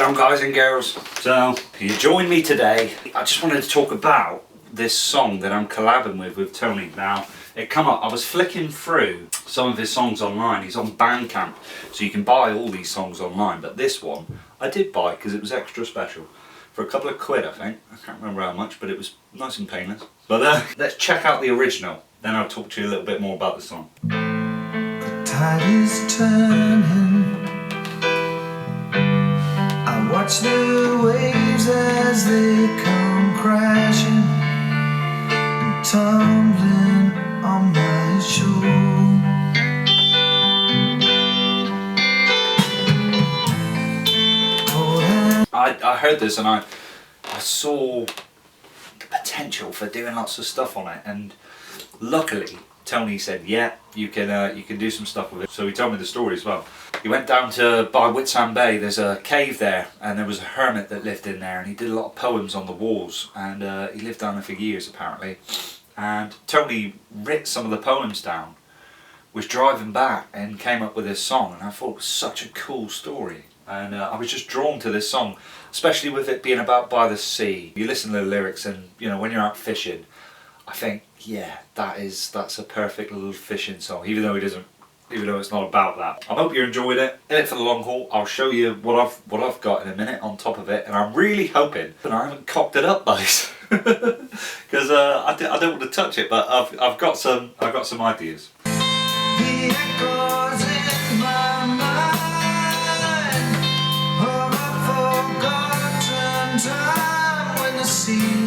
Right on, guys and girls. So, you join me today. I just wanted to talk about this song that I'm collabing with Tony. Now, it come up, I was flicking through some of his songs online. He's on Bandcamp, so you can buy all these songs online, but this one I did buy because it was extra special. For a couple of quid, I think. I can't remember how much, but it was nice and painless. But let's check out the original, then I'll talk to you a little bit more about the song. The tide is turning, I watch the waves as they come crashing and tumbling on my shore. I heard this and I saw the potential for doing lots of stuff on it, and luckily Tony said, yeah, you can do some stuff with it. So he told me the story as well. He went down to by Whitsand Bay. There's a cave there, and there was a hermit that lived in there, and he did a lot of poems on the walls, and he lived down there for years apparently. And Tony writ some of the poems down, was driving back and came up with this song, and I thought it was such a cool story. And I was just drawn to this song, especially with it being about by the sea. You listen to the lyrics, and you know, when you're out fishing, I think, yeah, that's a perfect little fishing song. Even though it's not about that. I hope you enjoyed it. In it for the long haul. I'll show you what I've got in a minute on top of it, and I'm really hoping that I haven't cocked it up, guys, because I don't want to touch it, but I've got some ideas. The echoes in my mind of a forgotten time when the sea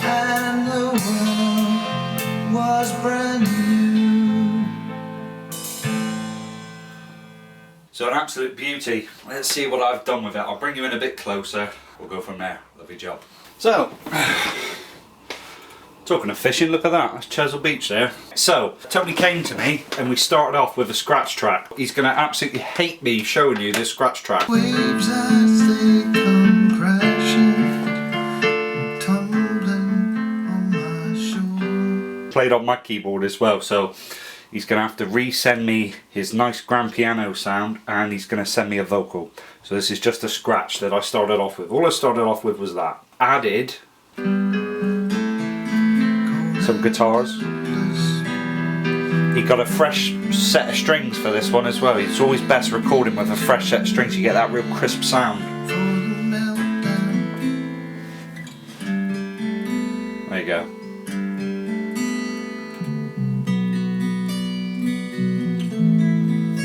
and the world was brand new. So an absolute beauty. Let's see what I've done with it. I'll bring you in a bit closer. We'll go from there. Lovely job. So, talking of fishing, look at that. That's Chesil Beach there. So, Tony came to me and we started off with a scratch track. He's going to absolutely hate me showing you this scratch track. Waves as they come crashing and tumbling on my shore. Played on my keyboard as well, so he's going to have to resend me his nice grand piano sound, and he's going to send me a vocal. So this is just a scratch that I started off with. All I started off with was that. Added some guitars. He got a fresh set of strings for this one as well. It's always best recording with a fresh set of strings. You get that real crisp sound. There you go.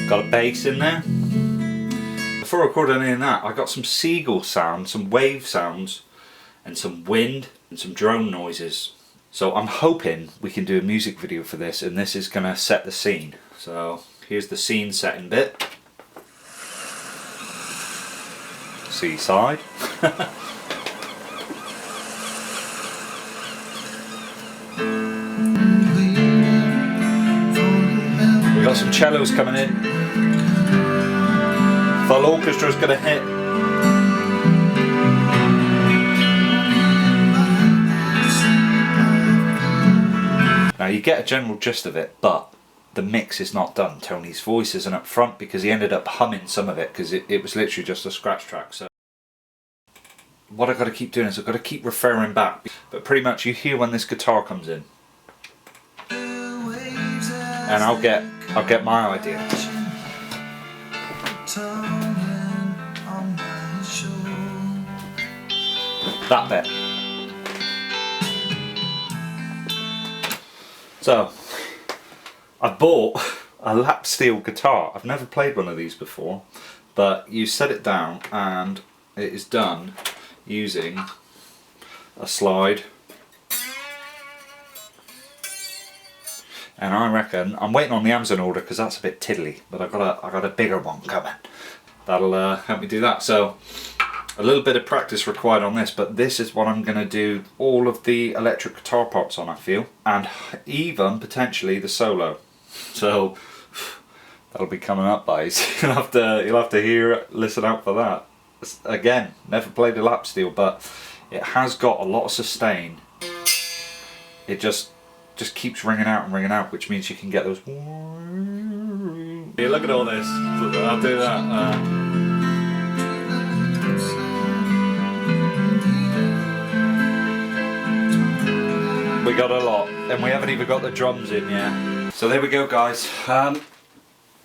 Got a bass in there. Before recording any of that, I got some seagull sounds, some wave sounds, and some wind and some drone noises. So I'm hoping we can do a music video for this, and this is going to set the scene. So here's the scene setting bit. Seaside. We got some cellos coming in. Full orchestra's going to hit. Now you get a general gist of it, but the mix is not done. Tony's voice isn't up front because he ended up humming some of it because it was literally just a scratch track. So what I've got to keep doing is I've got to keep referring back. But pretty much you hear when this guitar comes in, and I'll get my idea. That bit. So, I bought a lap steel guitar. I've never played one of these before, but you set it down and it is done using a slide. And I reckon, I'm waiting on the Amazon order because that's a bit tiddly, but I got a bigger one coming. That'll help me do that. So, a little bit of practice required on this, but this is what I'm going to do all of the electric guitar parts on, I feel, and even potentially the solo. So that'll be coming up, guys. You'll have to listen out for that. Again, never played a lap steel, but it has got a lot of sustain. It just keeps ringing out, which means you can get those. Here, look at all this. I'll do that. We got a lot, and we haven't even got the drums in yet. So there we go, guys. I'm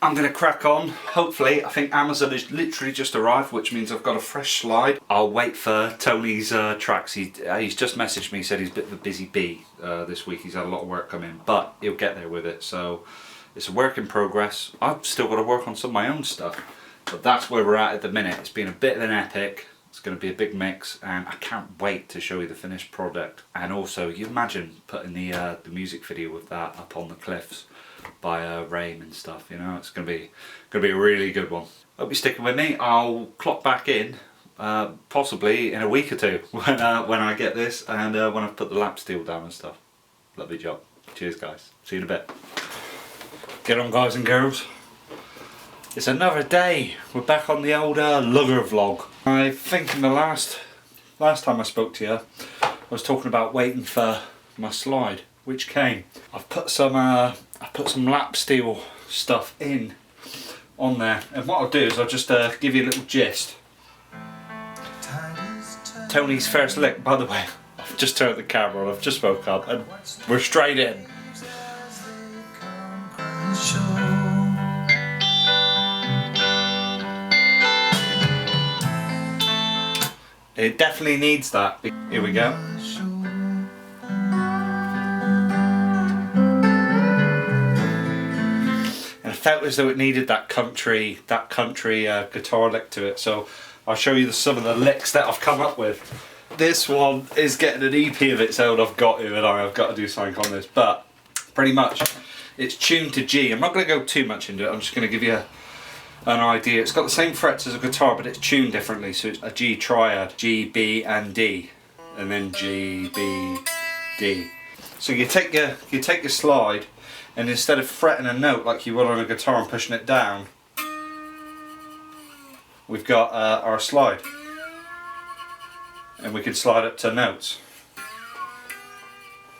going to crack on. Hopefully, I think Amazon has literally just arrived, which means I've got a fresh slide. I'll wait for Tony's tracks. He's just messaged me, said he's a bit of a busy bee this week. He's had a lot of work come in, but he'll get there with it. So it's a work in progress. I've still got to work on some of my own stuff, but that's where we're at the minute. It's been a bit of an epic. It's going to be a big mix, and I can't wait to show you the finished product. And also, you imagine putting the music video with that up on the cliffs by rain and stuff. You know, it's going to be a really good one. Hope you're sticking with me. I'll clock back in possibly in a week or two when I get this and when I've put the lap steel down and stuff. Lovely job. Cheers, guys. See you in a bit. Get on, guys and girls. It's another day. We're back on the old Lugger vlog. I think in the last time I spoke to you, I was talking about waiting for my slide, which came. I've put some lap steel stuff in on there, and what I'll do is I'll just give you a little gist. Tony's first lick, by the way. I've just turned the camera on. I've just woke up and we're straight in. It definitely needs that. Here we go. And I felt as though it needed that country guitar lick to it. So I'll show you some of the licks that I've come up with. This one is getting an EP of its own. I've got to do something on this, but pretty much it's tuned to G. I'm not going to go too much into it. I'm just going to give you an idea. It's got the same frets as a guitar, but it's tuned differently. So it's a G triad, G, B, and D, and then G, B, D. So you take your slide, and instead of fretting a note like you would on a guitar and pushing it down, we've got our slide, and we can slide up to notes.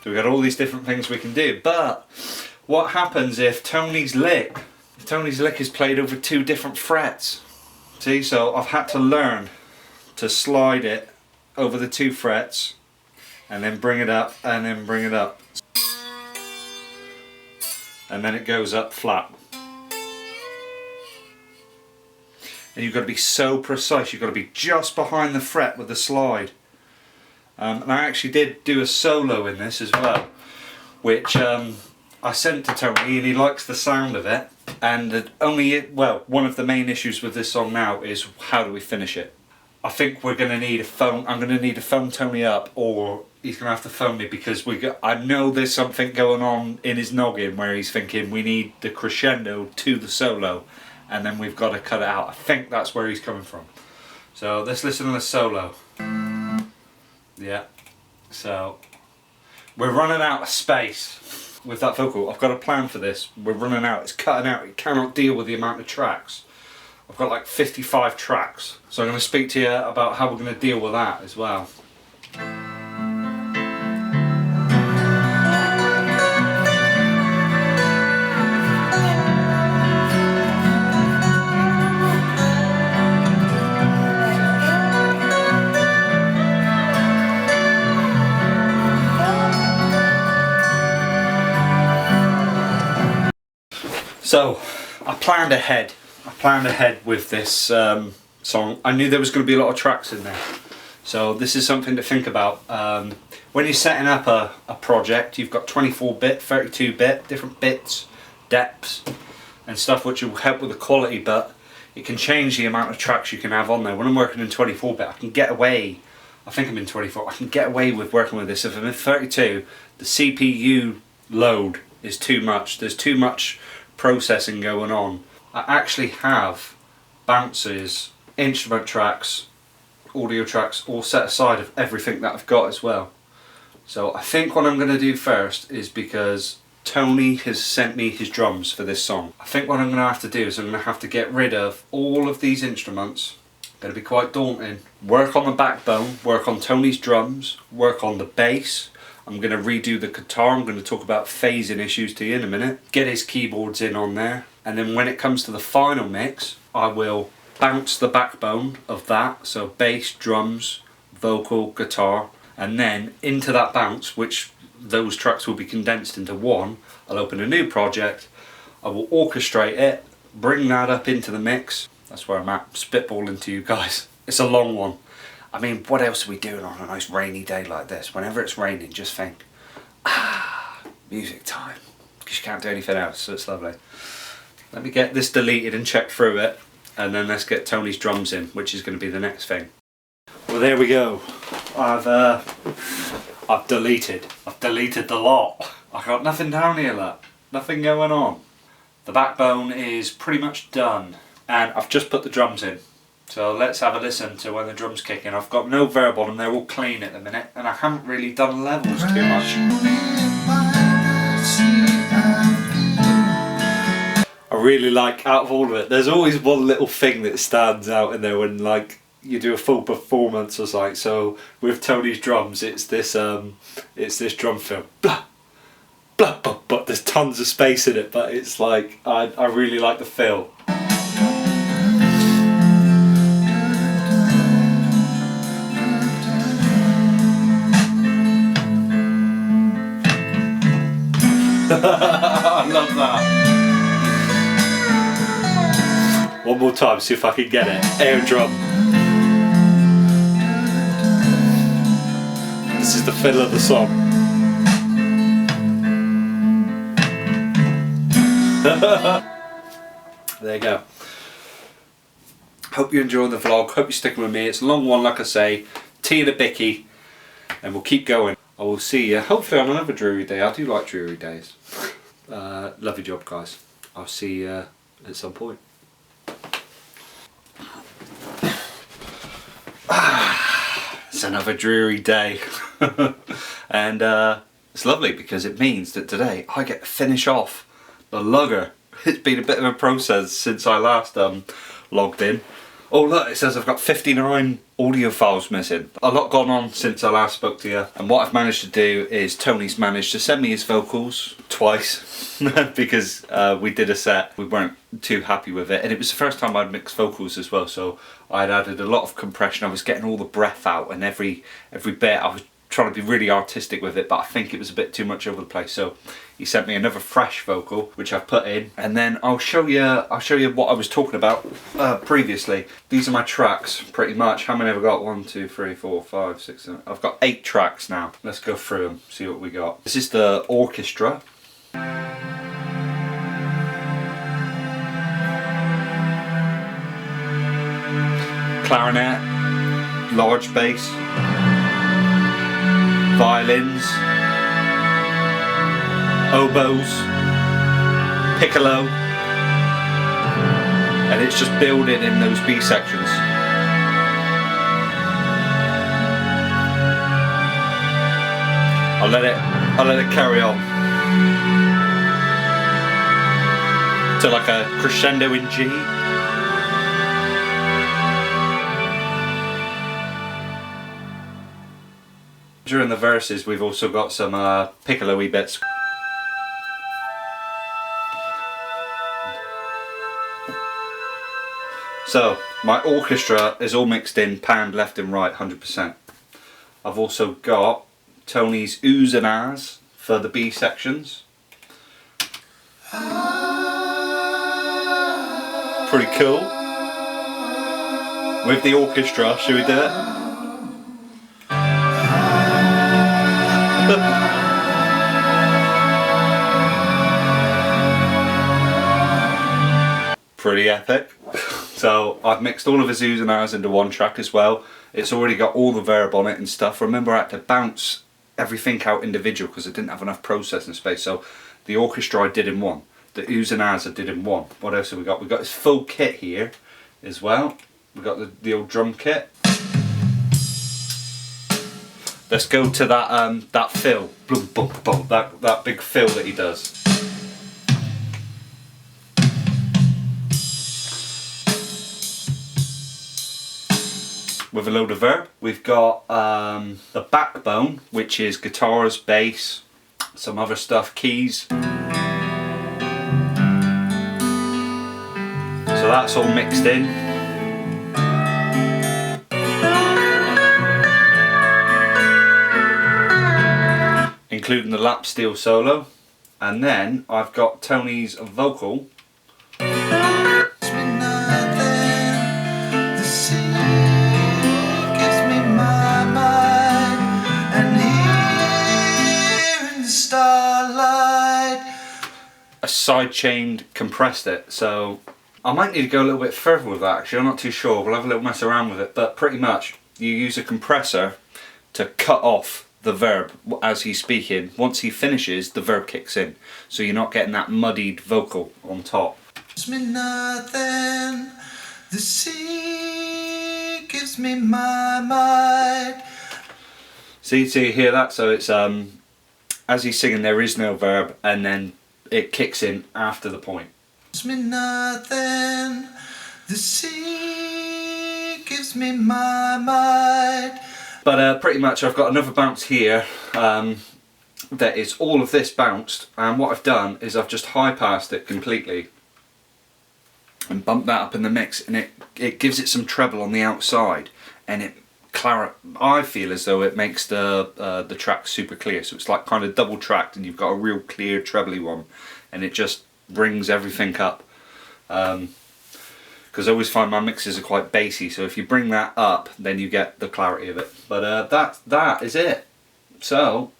So we've got all these different things we can do. But what happens if Tony's lick is played over 2 different frets? See, so I've had to learn to slide it over the 2 frets and then bring it up and then bring it up, and then it goes up flat. And you've got to be so precise. You've got to be just behind the fret with the slide. And I actually did do a solo in this as well, which I sent to Tony, and he likes the sound of it. And one of the main issues with this song now is how do we finish it. I think we're going to need a phone. I'm going to need to phone Tony up, or he's going to have to phone me, because I know there's something going on in his noggin where he's thinking we need the crescendo to the solo, and then we've got to cut it out. I think that's where he's coming from. So let's listen to the solo. Yeah. So we're running out of space with that vocal. I've got a plan for this. We're running out. It's cutting out. It cannot deal with the amount of tracks. I've got like 55 tracks. So I'm going to speak to you about how we're going to deal with that as well. So I planned ahead with this song. I knew there was going to be a lot of tracks in there, so this is something to think about. When you're setting up a project, you've got 24-bit, 32-bit, different bits, depths and stuff, which will help with the quality, but it can change the amount of tracks you can have on there. When I'm working in 24-bit, I can get away, I think I'm in 24, I can get away with working with this. If I'm in 32, the CPU load is too much. There's too much processing going on. I actually have bounces, instrument tracks, audio tracks all set aside of everything that I've got as well. So I think what I'm going to do first is, because Tony has sent me his drums for this song, I think what I'm going to have to do is I'm going to have to get rid of all of these instruments. Going to be quite daunting. Work on the backbone, work on Tony's drums, work on the bass. I'm going to redo the guitar. I'm going to talk about phasing issues to you in a minute. Get his keyboards in on there. And then when it comes to the final mix, I will bounce the backbone of that. So bass, drums, vocal, guitar. And then into that bounce, which those tracks will be condensed into one. I'll open a new project, I will orchestrate it, bring that up into the mix. That's where I'm at, spitballing to you guys. It's a long one. I mean, what else are we doing on a nice rainy day like this? Whenever it's raining, just think, music time. Because you can't do anything else, so it's lovely. Let me get this deleted and check through it, and then let's get Tony's drums in, which is going to be the next thing. Well, there we go. I've deleted the lot. I got nothing down here, look. Nothing going on. The backbone is pretty much done, and I've just put the drums in. So let's have a listen to when the drums kick in. I've got no verb on them, they're all clean at the minute, and I haven't really done levels too much. I really like, out of all of it, there's always one little thing that stands out in there when like you do a full performance or something. So with Tony's drums, it's this drum fill. Blah, blah, blah, but there's tons of space in it, but it's like, I really like the fill. I love that. One more time, see if I can get it. Air drum. This is the fill of the song. There you go. Hope you're enjoying the vlog. Hope you're sticking with me. It's a long one, like I say. Tea and a bicky, and we'll keep going. I will see you hopefully on another dreary day. I do like dreary days. Love your job, guys. I'll see you at some point. It's another dreary day. And it's lovely because it means that today I get to finish off the Lugger. It's been a bit of a process since I last logged in. Oh look, it says I've got 59 audio files missing. A lot gone on since I last spoke to you, and what I've managed to do is Tony's managed to send me his vocals twice because we did a set, we weren't too happy with it, and it was the first time I'd mixed vocals as well, so I'd added a lot of compression. I was getting all the breath out, and every bit I was trying to be really artistic with it, but I think it was a bit too much over the place, so he sent me another fresh vocal which I've put in, and then I'll show you what I was talking about previously. These are my tracks pretty much. How many have I got? 1, 2, 3, 4, 5, 6, 7. I've got 8 tracks now. Let's go through them, see what we got. This is the orchestra. Clarinet, large bass, violins, oboes, piccolo, and it's just building in those B sections. I'll let it carry on to like a crescendo in G. During the verses we've also got some piccolo-y bits. So my orchestra is all mixed in, panned left and right 100%. I've also got Tony's oohs and ahs for the B sections. Pretty cool. With the orchestra, should we do it? Pretty epic. So I've mixed all of his oohs and ahs into one track as well. It's already got all the verb on it and stuff. Remember, I had to bounce everything out individual because I didn't have enough processing space. So the orchestra I did in one, the oohs and ahs I did in one. What else have we got? We've got this full kit here as well. We've got the old drum kit. Let's go to that fill, boom, boom, boom, that big fill that he does. With a load of verb, we've got the backbone, which is guitars, bass, some other stuff, keys. So that's all mixed in. including the lap steel solo, and then I've got Tony's vocal. Gives me nothing. The sea gives me my mind, and here in the starlight. I side-chained compressed it, so I might need to go a little bit further with that actually, I'm not too sure, we'll have a little mess around with it, but pretty much you use a compressor to cut off the verb as he's speaking. Once he finishes, the verb kicks in, so you're not getting that muddied vocal on top. Gives me nothing. The sea gives me my mind. See, so you hear that? So it's as he's singing there is no verb, and then it kicks in after the point. Gives me nothing. The sea gives me my mind. But pretty much I've got another bounce here that is all of this bounced, and what I've done is I've just high passed it completely and bumped that up in the mix, and it gives it some treble on the outside, and I feel as though it makes the track super clear, so it's like kind of double tracked and you've got a real clear trebly one, and it just brings everything up. Because I always find my mixes are quite bassy, so if you bring that up then you get the clarity of it. But that is it. So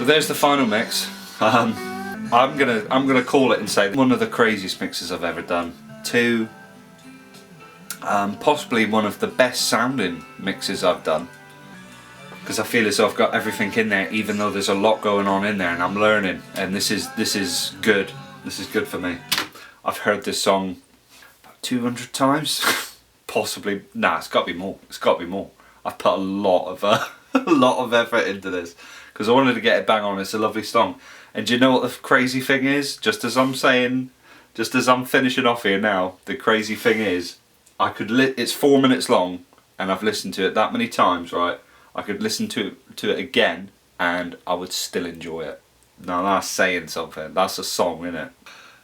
there's the final mix. I'm gonna call it and say one of the craziest mixes I've ever done. Two, possibly one of the best sounding mixes I've done, because I feel as though I've got everything in there, even though there's a lot going on in there, and I'm learning, and this is good. This is good for me. I've heard this song about 200 times, possibly. Nah, it's got to be more. It's got to be more. I've put a lot of a lot of effort into this because I wanted to get it bang on. It's a lovely song, and do you know what the crazy thing is? Just as I'm finishing off here now, the crazy thing is, it's 4 minutes long, and I've listened to it that many times, right? I could listen to it again, and I would still enjoy it. Now that's saying something. That's a song, isn't it?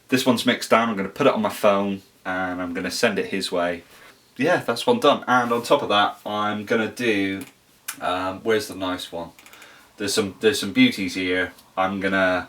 This one's mixed down. I'm going to put it on my phone, and I'm going to send it his way. Yeah, that's one done. And on top of that, I'm going to do. Where's the nice one? There's some beauties here. I'm going to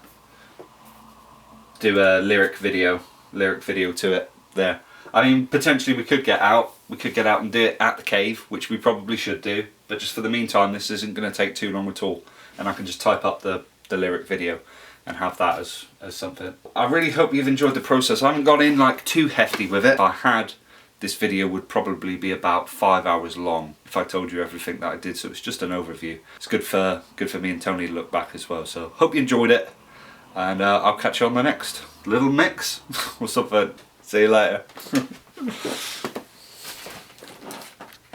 do a lyric video to it there. I mean, potentially we could get out and do it at the cave, which we probably should do, but just for the meantime this isn't going to take too long at all, and I can just type up the lyric video and have that as something. I really hope you've enjoyed the process. I haven't gone in like too hefty with it. If I had, this video would probably be about 5 hours long if I told you everything that I did, so it's just an overview. It's good for me and Tony to look back as well, so hope you enjoyed it, and I'll catch you on the next little mix or something. See you later.